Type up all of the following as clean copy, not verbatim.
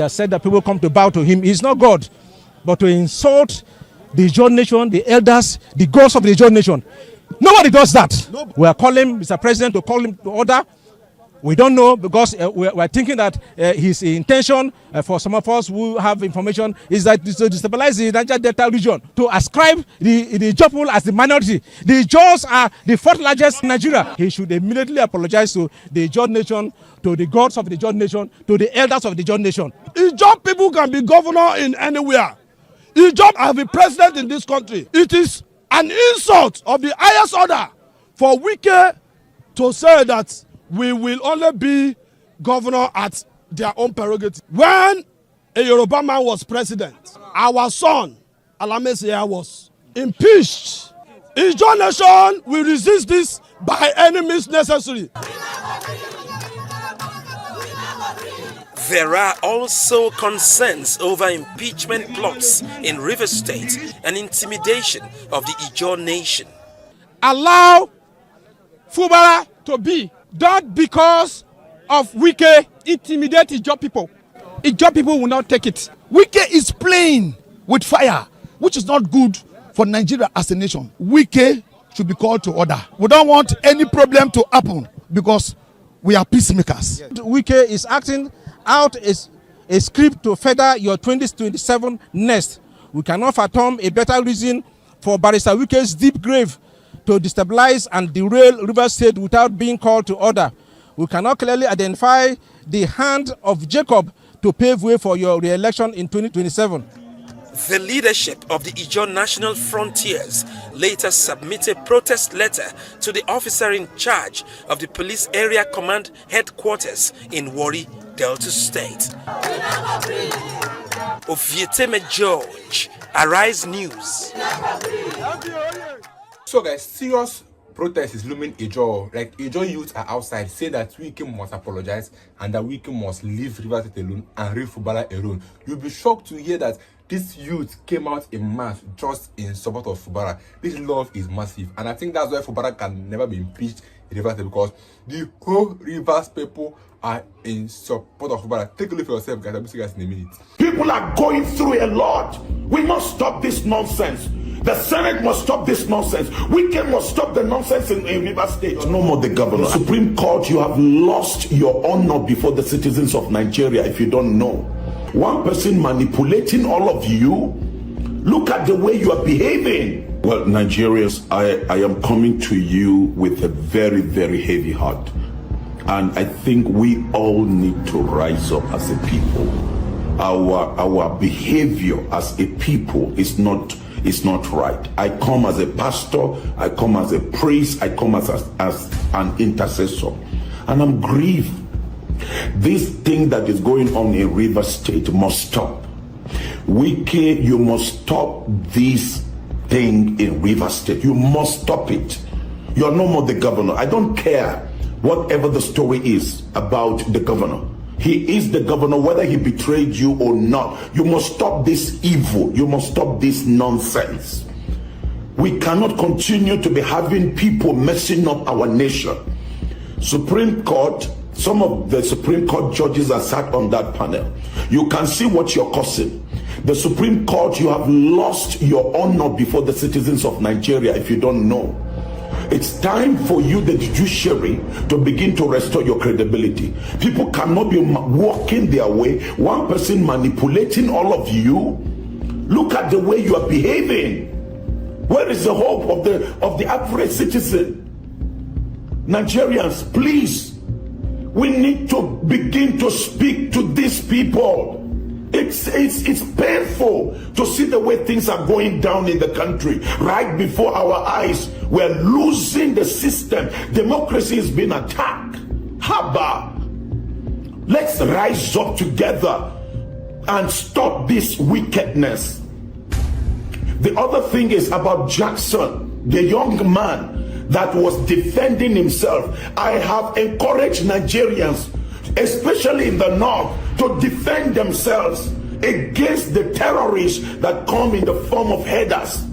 He has said that people come to bow to him. He's not God, but to insult the Ijaw nation, the elders, the gods of the Ijaw nation. Nobody does that. Nope. We are calling Mr. President to call him to order. We don't know, because we're thinking that his intention for some of us who have information is that to destabilize the Niger Delta region, to ascribe the Ijaw people as the minority. The Ijaws are the fourth largest in Nigeria. He should immediately apologize to the Ijaw nation, to the gods of the Ijaw nation, to the elders of the Ijaw nation. Ijaw people can be governor in anywhere. Ijaw have a president in this country. It is an insult of the highest order for Wike to say that we will only be governor at their own prerogative. When a Yoruba man was president, our son, Alameseya, was impeached. Ijaw nation will resist this by any means necessary. There are also concerns over impeachment plots in Rivers State and intimidation of the Ijaw nation. Allow Fubara to be, not because of Wike intimidate Ijaw people. Ijaw people will not take it. Wike is playing with fire, which is not good for Nigeria as a nation. Wike should be called to order. We don't want any problem to happen because we are peacemakers. Yes. Wike is acting out a script to further your 2027 nest. We cannot fathom a better reason for Barrister Wike's deep grave to destabilize and derail Rivers State without being called to order. We cannot clearly identify the hand of Jacob to pave way for your re-election in 2027. The leadership of the Ijaw National Frontiers later submitted a protest letter to the officer in charge of the Police Area Command Headquarters in Warri, Delta State. Ofieteme George, Arise News. So guys, serious protest is looming Ijaw. Like Ijaw youths are outside saying that Wike must apologize and that Wike must leave Rivers State alone and leave Fubara alone. You'll be shocked to hear that this youth came out in mass just in support of Fubara. This love is massive, and I think that's why Fubara can never be impeached in Rivers State, because the whole Rivers people are in support of Fubara. Take a look for yourself, guys. I'll see you guys in a minute. People are going through a lot. We must stop this nonsense. The Senate must stop this nonsense. Wike must stop the nonsense in Rivers State. No more the governor. The Supreme Court, you have lost your honor before the citizens of Nigeria if you don't know. One person manipulating all of you. Look at the way you are behaving. Well, Nigerians, I am coming to you with a very, very heavy heart. And I think we all need to rise up as a people. Our behavior as a people is not right. I come as a pastor, I come as a priest, I come as an intercessor, and I'm grieved. This thing that is going on in Rivers State must stop. Wike, you must stop this thing in Rivers State. You must stop it. You are no more the governor. I don't care whatever the story is about the governor. He is the governor, whether he betrayed you or not. You must stop this evil. You must stop this nonsense. We cannot continue to be having people messing up our nation. Supreme Court, some of the Supreme Court judges are sat on that panel. You can see what you're causing. The Supreme Court, you have lost your honor before the citizens of Nigeria if you don't know. It's time for you, the judiciary, to begin to restore your credibility. People cannot be walking their way, one person manipulating all of you. Look at the way you are behaving. Where is the hope of the average citizen? Nigerians, please, we need to begin to speak to these people. It's painful to see the way things are going down in the country. Right before our eyes, we're losing the system. Democracy is being attacked. Haba, let's rise up together and stop this wickedness. The other thing is about Jackson, the young man that was defending himself. I have encouraged Nigerians, especially in the north, to defend themselves against the terrorists that come in the form of headers.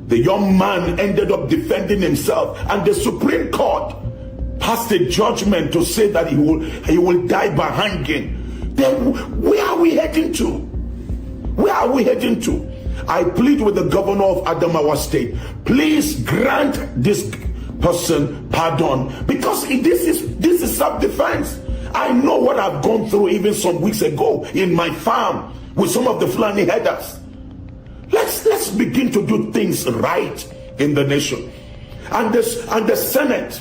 The young man ended up defending himself, and the Supreme Court passed a judgment to say that he will die by hanging. Then where are we heading to? Where are we heading to? I plead with the governor of Adamawa State, please grant this person pardon, because this is self-defense. I know what I've gone through even some weeks ago in my farm with some of the Fulani headers. Let's begin to do things right in the nation. And the Senate,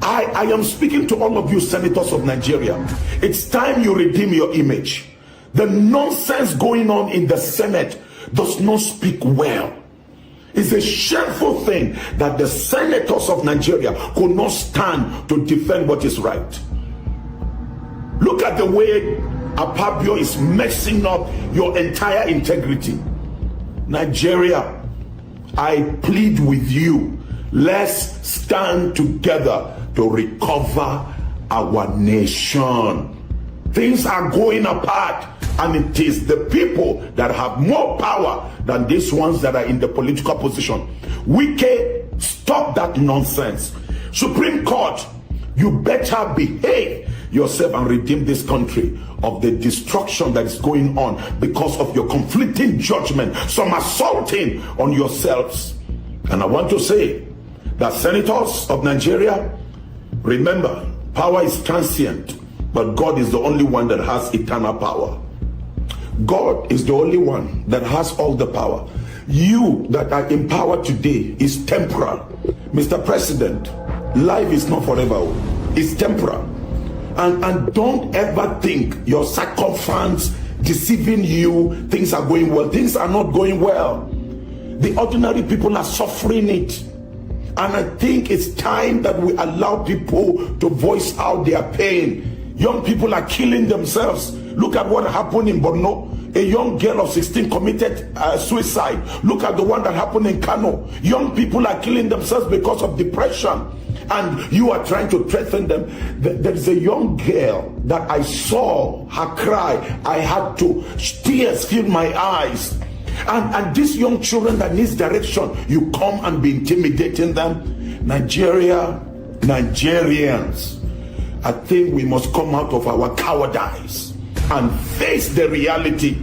I am speaking to all of you senators of Nigeria. It's time you redeem your image. The nonsense going on in the Senate does not speak well. It's a shameful thing that the senators of Nigeria could not stand to defend what is right. Look at the way Apabio is messing up your entire integrity. Nigeria, I plead with you, let's stand together to recover our nation. Things are going apart, and it is the people that have more power than these ones that are in the political position. Wike, stop that nonsense. Supreme Court, you better behave yourself and redeem this country of the destruction that is going on because of your conflicting judgment, some assaulting on yourselves. And I want to say that senators of Nigeria, remember, power is transient, but God is the only one that has eternal power. God is the only one that has all the power. You that are in power today is temporal. Mr. President, life is not forever. It's temporal. And don't ever think your circumstance deceiving you, things are going well. Things are not going well. The ordinary people are suffering it. And I think it's time that we allow people to voice out their pain. Young people are killing themselves. Look at what happened in Borno. A young girl of 16 committed suicide. Look at the one that happened in Kano. Young people are killing themselves because of depression. And you are trying to threaten them. There is a young girl that I saw her cry. I had to, tears filled my eyes. And these young children that needs direction, you come and be intimidating them. Nigeria, Nigerians, I think we must come out of our cowardice and face the reality.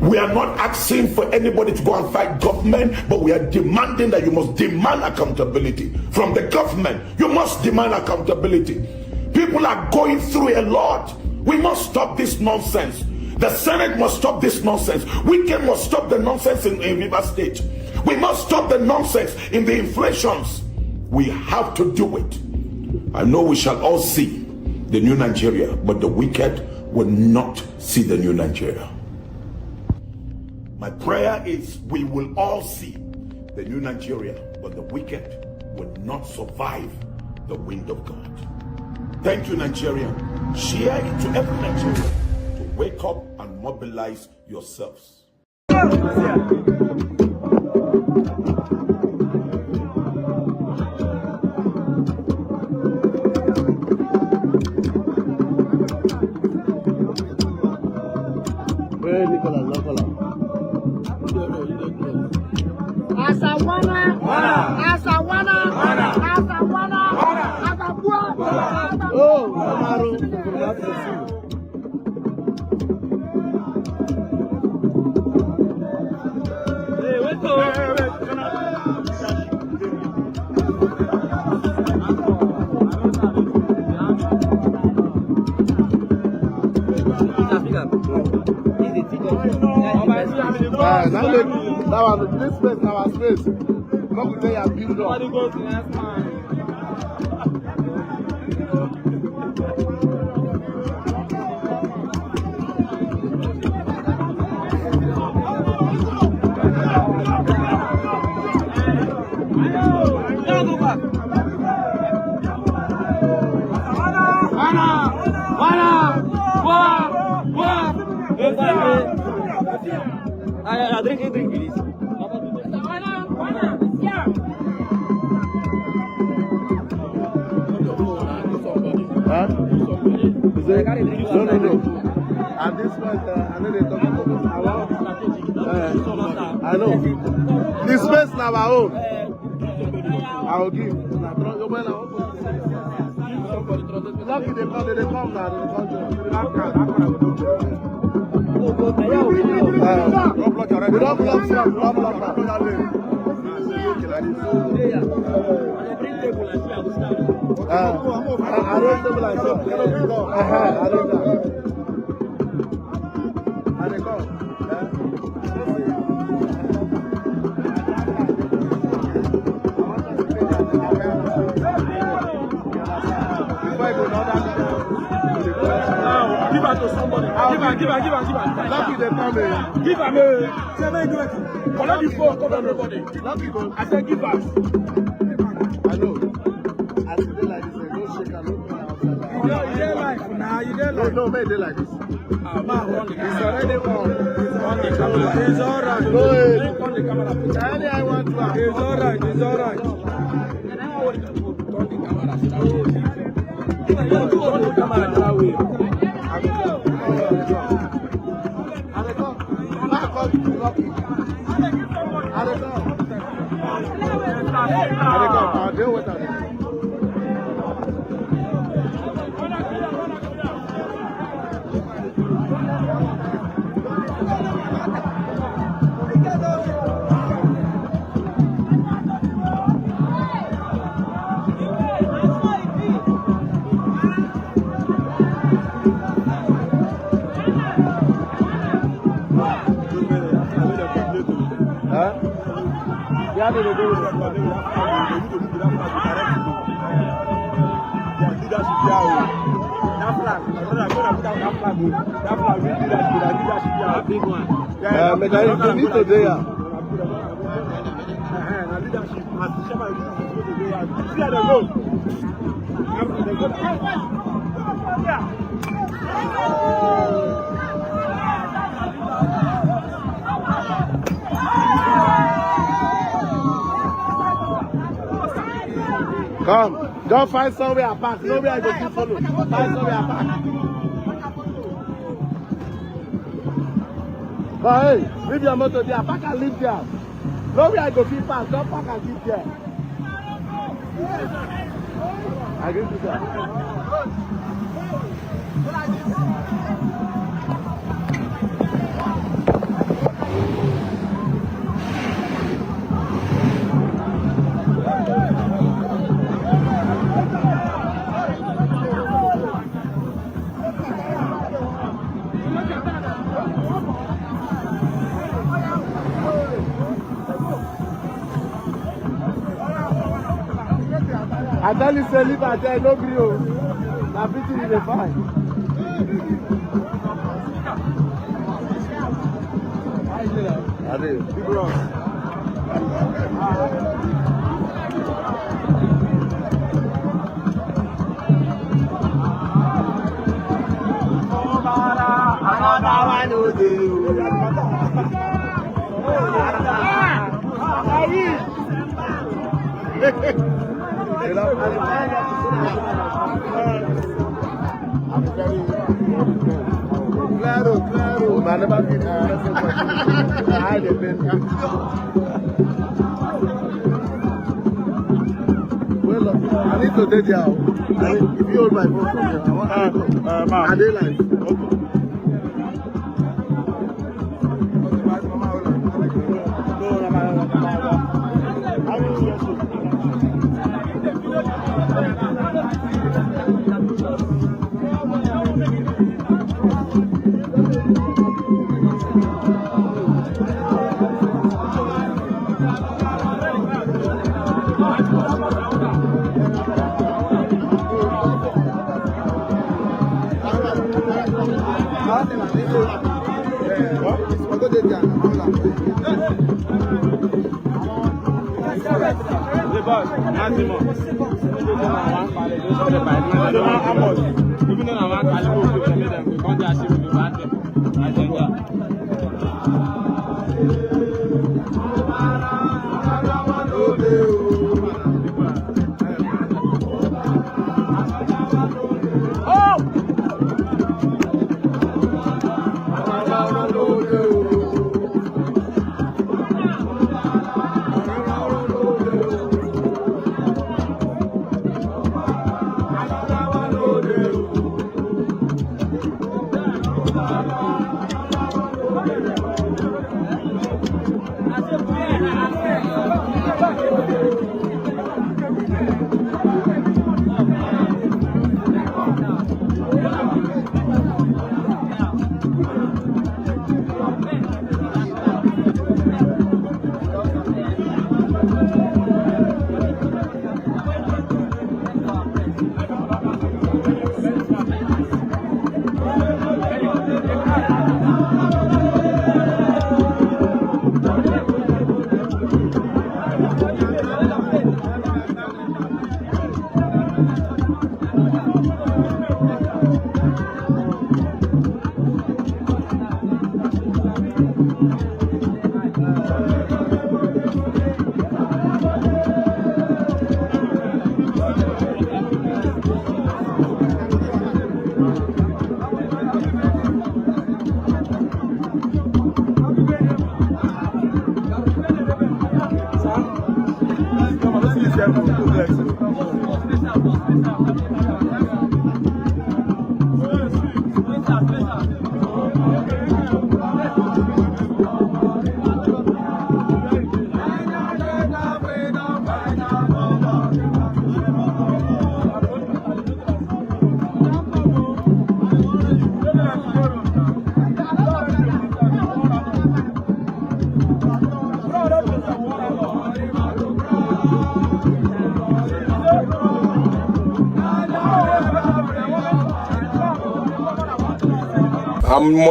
We are not asking for anybody to go and fight government, but we are demanding that you must demand accountability from the government. You must demand accountability. People are going through a lot. We must stop this nonsense. The Senate must stop this nonsense. Wike must stop the nonsense in River State. We must stop the nonsense in the inflations. We have to do it. I know we shall all see the new Nigeria, but the wicked will not see the new Nigeria. My prayer is we will all see the new Nigeria, but the wicked will not survive the wind of God. Thank you, Nigeria. Share it to every Nigerian to wake up and mobilize yourselves. This space now our space. Come today and build up. Drink, please. Huh? No. At this point, I know they're talking about I know. This space now our own. I will give. Lucky they come now. We don't block some. Give her to somebody. Give her. Lucky they come in. Give her. Collect the phone, call everybody. Lucky go. I said give her. I know. I see they like this. Don't shake and look outside. You dey like nah, you dey like. No, make they like this. It's already on. It's alright. No, Link on the camera. any I want to have. It's alright. Turn the camera that way. I'll deal with that. You need to do that. Come, don't find somewhere apart. Nowhere I go to follow. Find somewhere apart. But hey, leave your motor there. Park and leave there. Nowhere I go to pass. Don't park and keep there. I agree with that. I tell you, say, leave at there, no grill. Now, beating in the fine. I do. Big rock. Claro. Man, never been I need to take you out. If you hold my phone from here, I want to go. Are they live?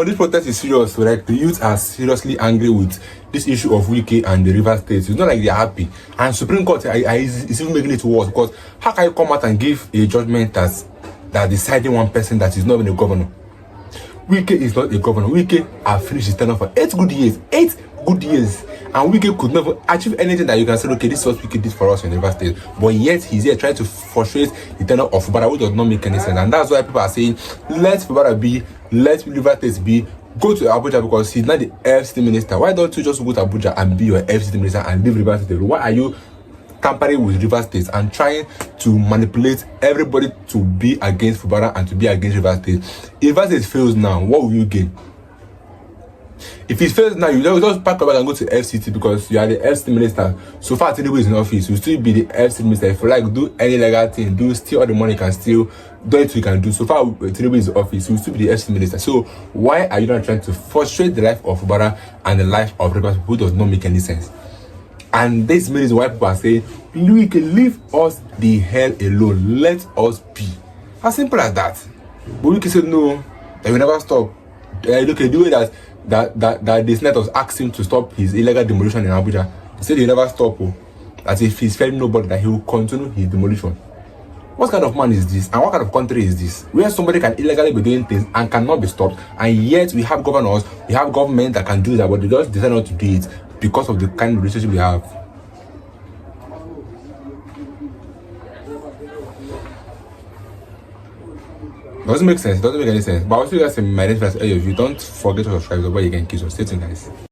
This protest is serious. Like, the youth are seriously angry with this issue of Wike and the River State. It's not like they're happy. And Supreme Court is even making it worse, because how can you come out and give a judgment that deciding one person that is not even a governor? Wike is not a governor. Wike have finished his tenure for 8 good years. 8 good years. And Wike could never achieve anything that you can say, okay, this is what Wike did for us in the River State. But yet he's here trying to frustrate the tenure of Fubara, which does not make any sense. And that's why people are saying, let Fubara be, let River State be, go to Abuja, because he's not the FCT minister. Why don't you just go to Abuja and be your FCT minister and leave River State? Why are you tampering with River State and trying to manipulate everybody to be against Fubara and to be against River State? If River State fails now, what will you gain? If it fails now, you just pack up and go to FCT because you are the FCT minister. So far, Tinubu is in office. You still be the FCT minister. If you like, do any legal thing, steal all the money you can steal, do it you can do. So far, Tinubu is in office. You still be the FCT minister. So why are you not trying to frustrate the life of Fubara and the life of River State, who does not make any sense? And this means why people are saying, we can leave us the hell alone. Let us be. As simple as that. But we can say no, that will never stop. Look at the way that the senators asked him to stop his illegal demolition in Abuja. He said he'll never stop. As if he's telling nobody that he will continue his demolition. What kind of man is this? And what kind of country is this? Where somebody can illegally be doing things and cannot be stopped, and yet we have governors, we have government that can do that, but they just decide not to do it because of the kind of relationship we have. Doesn't make sense. Doesn't make any sense. But I'll see you guys in my next video. If you don't forget to subscribe, you can keep on. Stay tuned, guys.